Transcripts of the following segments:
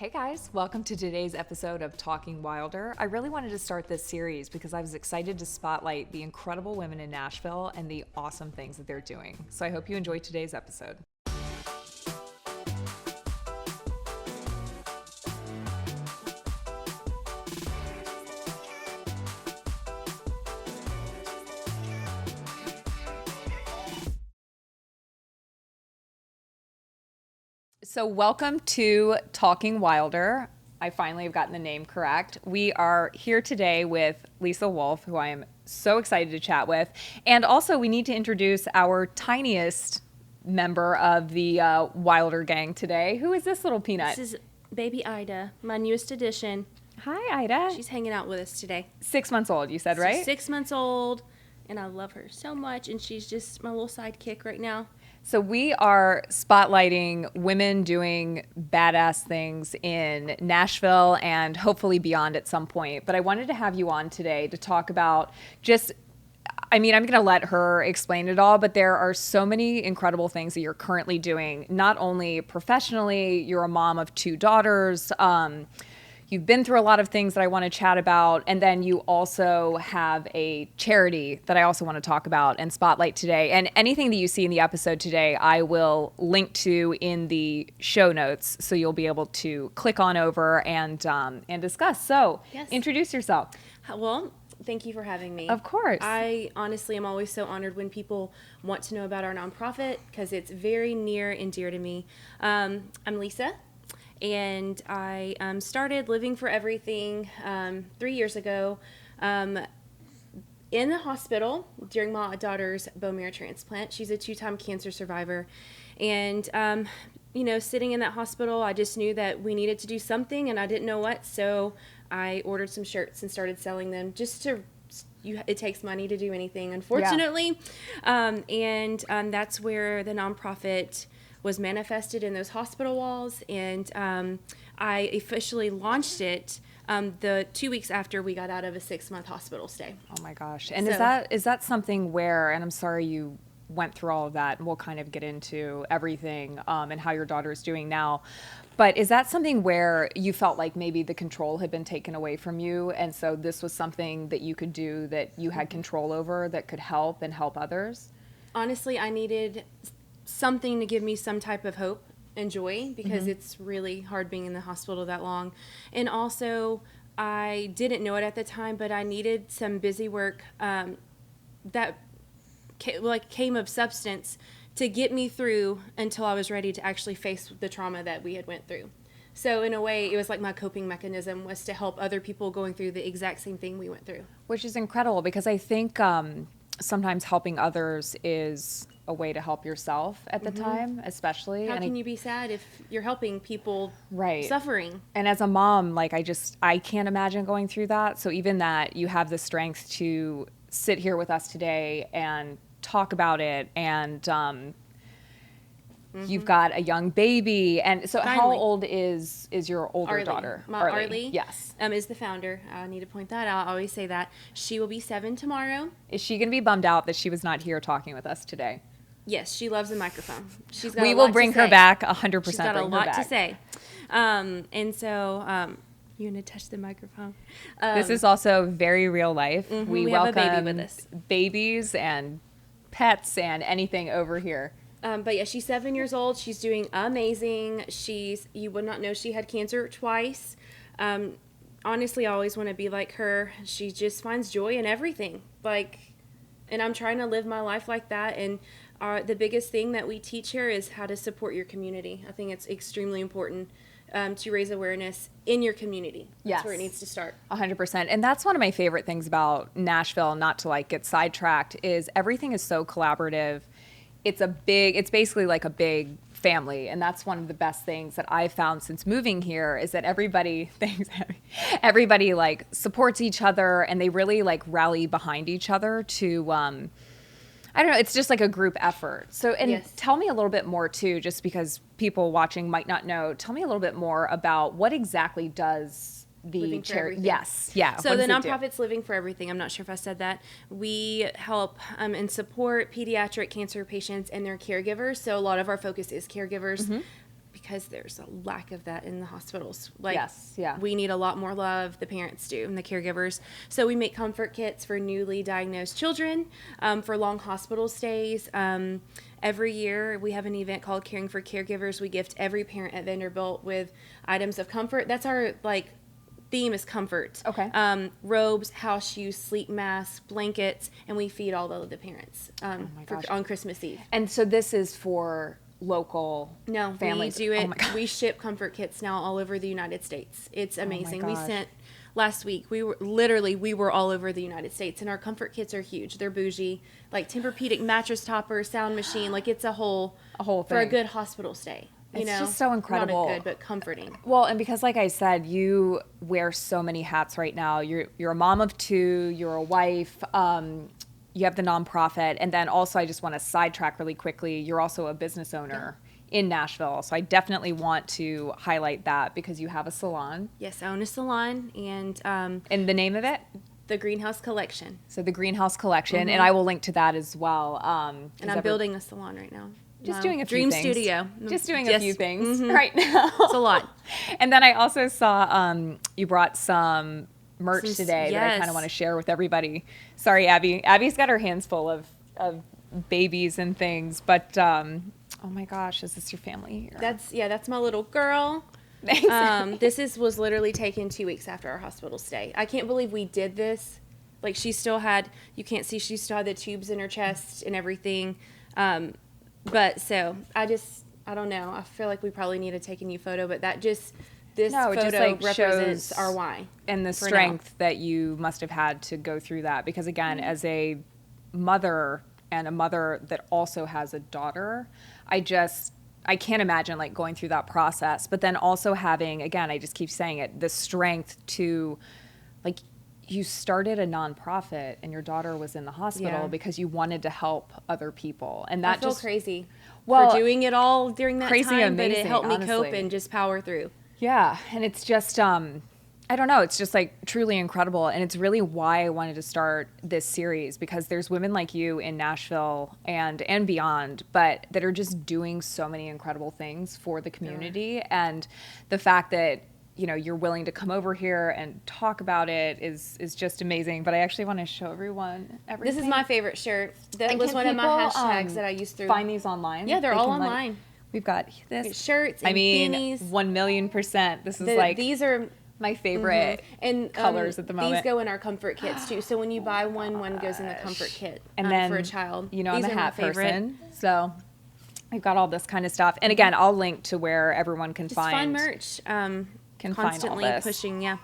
Hey guys, welcome to today's episode of Talking Wilder. I really wanted to start this series because I was excited to spotlight the incredible women in Nashville and the awesome things that they're doing. So I hope you enjoyed today's episode. So welcome to Talking Wilder. I finally have gotten the name correct. We are here today with Lisa Wolf, who I am so excited to chat with. And also we need to introduce our tiniest member of the Wilder gang today. Who is this little peanut? This is baby Ida, my newest addition. Hi, Ida. She's hanging out with us today. 6 months old, you said, right? She's 6 months old, and I love her so much, and she's just my little sidekick right now. So we are spotlighting women doing badass things in Nashville and hopefully beyond at some point. But I wanted to have you on today to talk about I'm going to let her explain it all, but there are so many incredible things that you're currently doing, not only professionally, you're a mom of 2 daughters, you've been through a lot of things that I want to chat about. And then you also have a charity that I also want to talk about and spotlight today. And anything that you see in the episode today, I will link to in the show notes. So you'll be able to click on over and discuss. So Yes. Introduce yourself. Well, thank you for having me. Of course. I honestly am always so honored when people want to know about our nonprofit because it's very near and dear to me. I'm Lisa. And I started Living for Everything 3 years ago in the hospital during my daughter's bone marrow transplant. She's a 2-time cancer survivor. And, sitting in that hospital, I just knew that we needed to do something, and I didn't know what. So I ordered some shirts and started selling them it takes money to do anything, unfortunately. Yeah. That's where the nonprofit was manifested in those hospital walls, and I officially launched it the 2 weeks after we got out of a 6-month hospital stay. Oh my gosh. And So- is that something where, and I'm sorry you went through all of that, and we'll kind of get into everything and how your daughter is doing now, but is that something where you felt like maybe the control had been taken away from you, and so this was something that you could do that you had control over that could help and help others? Honestly, I needed something to give me some type of hope and joy because it's really hard being in the hospital that long. And also, I didn't know it at the time, but I needed some busy work that came of substance to get me through until I was ready to actually face the trauma that we had went through. So in a way, it was like my coping mechanism was to help other people going through the exact same thing we went through. Which is incredible because I think sometimes helping others is a way to help yourself at the time, especially. How can you be sad if you're helping people suffering? And as a mom, I can't imagine going through that. So even that you have the strength to sit here with us today and talk about it, and you've got a young baby, and so Finally. How old is your older Arlie. daughter? My Arlie, yes, is the founder. I need to point that out. I always say that. She will be 7 tomorrow. Is she going to be bummed out that she was not here talking with us today? Yes, she loves the microphone. She's got We a will lot bring to her say. back 100%. She's got a bring her lot back. to say. And so you gonna touch the microphone? This is also very real life. We welcome have a baby with us. babies and pets and anything over here. But yeah, she's 7 years old. She's doing amazing. You would not know she had cancer twice. Honestly, I always want to be like her. She just finds joy in everything. And I'm trying to live my life like that. And the biggest thing that we teach here is how to support your community. I think it's extremely important to raise awareness in your community. That's where it needs to start. 100%. And that's one of my favorite things about Nashville, not to get sidetracked, is everything is so collaborative. It's basically like a big family. And that's one of the best things that I've found since moving here is that everybody supports each other, and they really rally behind each other to, I don't know, it's just like a group effort. So, and Yes. Tell me a little bit more too, just because people watching might not know, tell me a little bit more about what exactly does the Living for charity. Everything. Yes. Yeah. So What the does it do? nonprofit's Living for Everything. I'm not sure if I said that. We help and support pediatric cancer patients and their caregivers. So a lot of our focus is caregivers. because there's a lack of that in the hospitals. Like, Yes, yeah. we need a lot more love, the parents do, and the caregivers. So we make comfort kits for newly diagnosed children, for long hospital stays. Every year we have an event called Caring for Caregivers. We gift every parent at Vanderbilt with items of comfort. That's our, like, theme is comfort. Okay. Robes, house shoes, sleep masks, blankets, and we feed all the parents my gosh. on Christmas Eve. And so this is for local No, families. we do it. Oh my gosh. We ship comfort kits now all over the United States. It's amazing. We gosh. sent last week. We were all over the United States, and our comfort kits are huge. They're bougie, like Tempur-Pedic mattress topper, sound machine. Like, it's a whole for a thing. good hospital stay. You It's know, just so incredible. Not a good, but comforting. Well, and because like I said, you wear so many hats right now. You're a mom of two, you're a wife, you have the nonprofit, and then also I just want to sidetrack really quickly. You're also a business owner in Nashville. So I definitely want to highlight that because you have a salon. Yes, I own a salon, and And the name of it? the Greenhouse Collection. So the Greenhouse Collection, and I will link to that as well. And I'm building a salon right now. Just doing a few Dream things. Studio. Just doing a Yes. few things right now. It's a lot. And then I also saw you brought some merch today that I kind yes. of want to share with everybody. Sorry, Abby. Abby's got her hands full of babies and things, but oh my gosh, is this your family here? That's my little girl. Thanks. This was literally taken 2 weeks after our hospital stay. I can't believe we did this. Like, she still had, you can't see, she still had the tubes in her chest and everything. But so I don't know. I feel like we probably need to take a new photo, but this No, it photo just, like, represents shows- our why. And the for strength that you must have had to go through that, because again, as a mother and a mother that also has a daughter, I can't imagine like going through that process, but then also having, again, I just keep saying it, the strength to, like, you started a nonprofit and your daughter was in the hospital Yeah. because you wanted to help other people. And that I feel just crazy Well, for doing it all during that crazy time, but it amazing, helped me cope honestly. and just power through. Yeah, and it's just I don't know, it's just like truly incredible, and it's really why I wanted to start this series, because there's women like you in Nashville and beyond, but that are just doing so many incredible things for the community, and the fact that you're willing to come over here and talk about it is just amazing. But I actually want to show everyone everything. This is my favorite shirt. That And was can one of my people, hashtags that I used through. Find these online. Yeah, they're They all can, like- online. we've got this Shirts and I mean, beanies. 1,000,000%. This is like These are my favorite and colors at the moment. These go in our comfort kits too. So when you buy one goes in the comfort kit And then for a child. I'm These a are my hat favorite. person, so I've got all this kind of stuff. And again, I'll link to where everyone can Just find fun merch. can find all Constantly this. pushing. Yeah.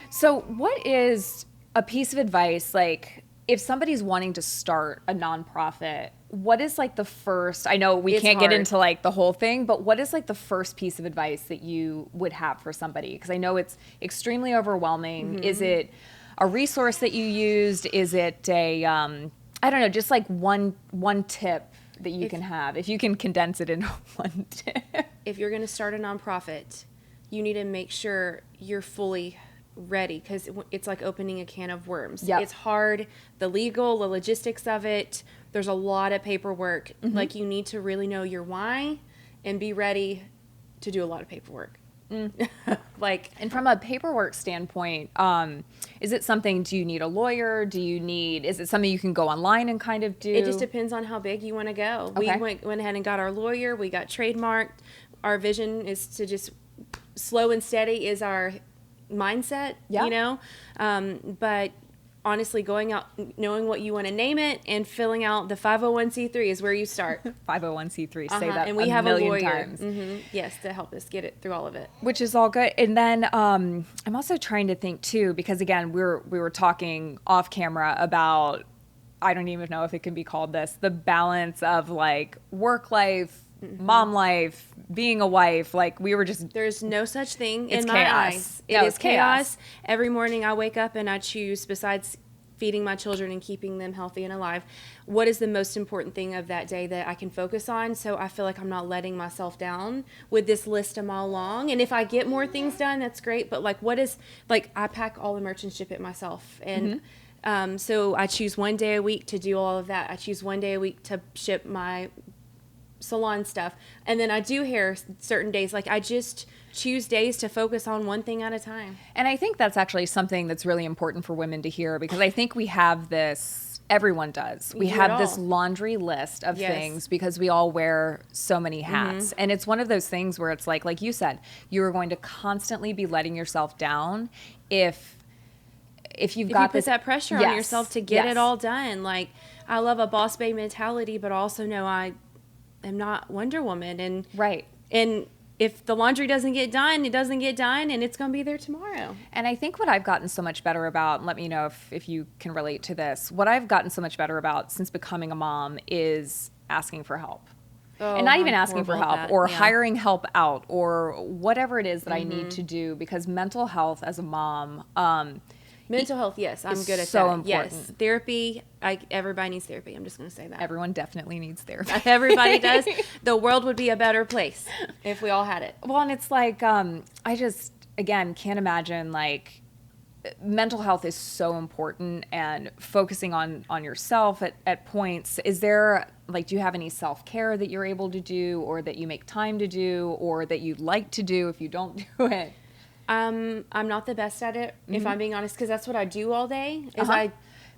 So what is a piece of advice, like if somebody's wanting to start a nonprofit, what is like the first, I know we It's can't get hard. into like the whole thing, but what is like the first piece of advice that you would have for somebody? Because I know it's extremely overwhelming. Mm-hmm. Is it a resource that you used? Is it a, I don't know, just like one tip that you can have, if you can condense it into one tip. If you're going to start a nonprofit, you need to make sure you're fully ready, because it's like opening a can of worms. Yep. It's hard, the logistics of it. There's a lot of paperwork. Like, you need to really know your why and be ready to do a lot of paperwork. Like, And from a paperwork standpoint, is it something, do you need a lawyer? Is it something you can go online and kind of do? it just depends on how big you want to go. Okay. We went ahead and got our lawyer. We got trademarked. Our vision is to just slow and steady is our mindset, Yeah. But honestly, going out, knowing what you want to name it, and filling out the 501c3 is where you start. 501c3, say that And we a have million a lawyer, times. yes, to help us get it through all of it. Which is all good. And then I'm also trying to think too, because again, we were talking off camera about, I don't even know if it can be called this, the balance of like work life, mom life, being a wife. Like we were just, There's no such thing It's in my chaos. eyes. No, It it's is chaos. chaos. Every morning I wake up and I choose, besides feeding my children and keeping them healthy and alive, what is the most important thing of that day that I can focus on? So I feel like I'm not letting myself down with this list a mile long. And if I get more things done, that's great. But I pack all the merch and ship it myself. And so I choose one day a week to do all of that. I choose one day a week to ship my salon stuff. And then I do hair certain days. Like I just choose days to focus on one thing at a time. And I think that's actually something that's really important for women to hear, because I think we have this, everyone does. We do have it this all. laundry list of Yes. things because we all wear so many hats. And it's one of those things where it's like you said, you are going to constantly be letting yourself down if you've If you got put this that pressure on Yes, yourself to get yes. it all done. Like I love a boss babe mentality, but also know I am not Wonder Woman. And Right. and if the laundry doesn't get done, it doesn't get done, and it's going to be there tomorrow. And I think what I've gotten so much better about, and let me know if you can relate to this, what I've gotten so much better about since becoming a mom is asking for help. Oh, And not even I'm asking for horrible help at or that. Yeah. hiring help out or whatever it is that I need to do, because mental health as a mom, Mental health, yes, I'm is good at so that. Yes, important. therapy. Everybody needs therapy. I'm just going to say that. everyone definitely needs therapy. Everybody does. The world would be a better place if we all had it. Well, and it's like, I just, again, can't imagine, like, mental health is so important, and focusing on yourself at points. Is there, like, do you have any self-care that you're able to do, or that you make time to do, or that you'd like to do if you don't do it? I'm not the best at it, if I'm being honest, because that's what I do all day. Is Uh-huh. I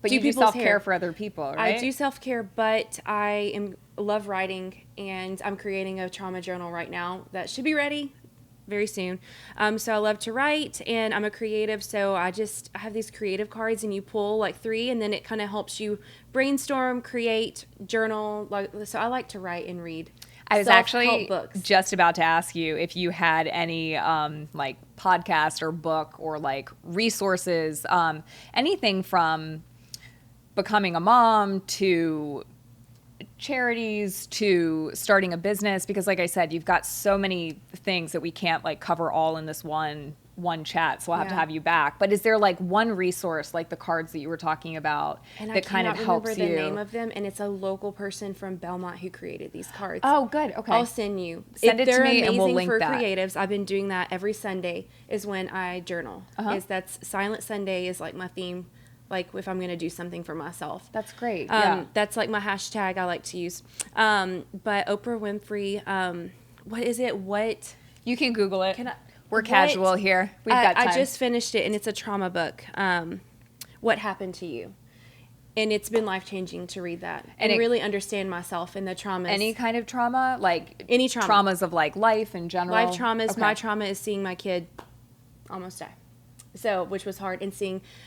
But you do people's self-care hair. for other people, right? I do self-care, but I love writing, and I'm creating a trauma journal right now that should be ready very soon. So I love to write, and I'm a creative, so I have these creative cards, and you pull like 3, and then it kind of helps you brainstorm, create, journal. So I like to write and read. I was Self-help actually books. just about to ask you if you had any like podcast or book or like resources, anything from becoming a mom to charities to starting a business, because like I said, you've got so many things that we can't like cover all in this one chat, so I'll have to Yeah. have you back. But is there like one resource, like the cards that you were talking about, And I that kind of cannot helps remember you? the name of them, and it's a local person from Belmont who created these cards. Oh, good. Okay. I'll send you. Send it to They're me and we'll amazing link for that. creatives. I've been doing that every Sunday is when I journal. Uh-huh. That's Silent Sunday is like my theme, like if I'm going to do something for myself. That's great. Yeah. That's like my hashtag I like to use. But Oprah Winfrey, what is it? What? You can Google it. We're what- casual here. We've got time. I just finished it, and it's a trauma book. What happened to you? And it's been life-changing to read that and it- really understand myself and the traumas. Any kind of trauma, like Any trauma. traumas of like life in general. Life traumas. Okay. My trauma is seeing my kid almost die. So, which was hard. And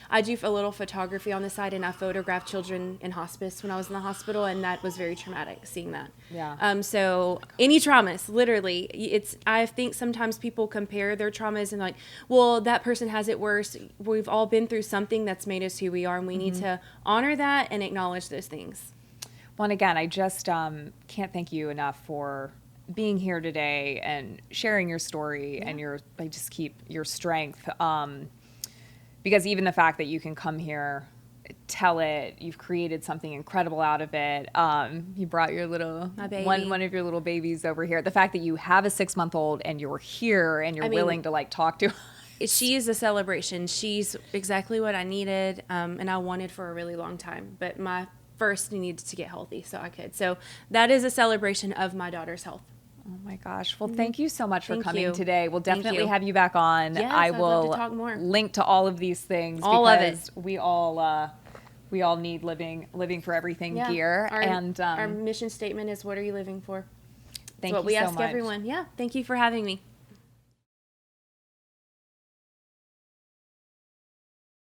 I do a little photography on the side, and I photographed children in hospice when I was in the hospital, and that was very traumatic, seeing that. Yeah. So any traumas, literally, I think sometimes people compare their traumas and like, well, that person has it worse. We've all been through something that's made us who we are, and we need to honor that and acknowledge those things. Well, and again, I just can't thank you enough for being here today and sharing your story and your strength. Because even the fact that you can come here, tell it, you've created something incredible out of it. You brought your My baby. one of your little babies over here. The fact that you have a 6-month-old and you're here and you're willing to like talk to. She is a celebration. She's exactly what I needed, and I wanted for a really long time. But my first needed to get healthy so I could. So that is a celebration of my daughter's health. Oh my gosh. Well, thank you so much for Thank coming you. today. We'll Thank definitely you. have you back on. Yes, I I'd will love to talk more. link to all of these things All of it. because we all need living for everything gear. And our mission statement is, what are you living for? thank That's what you we so ask much. everyone. Yeah. Thank you for having me.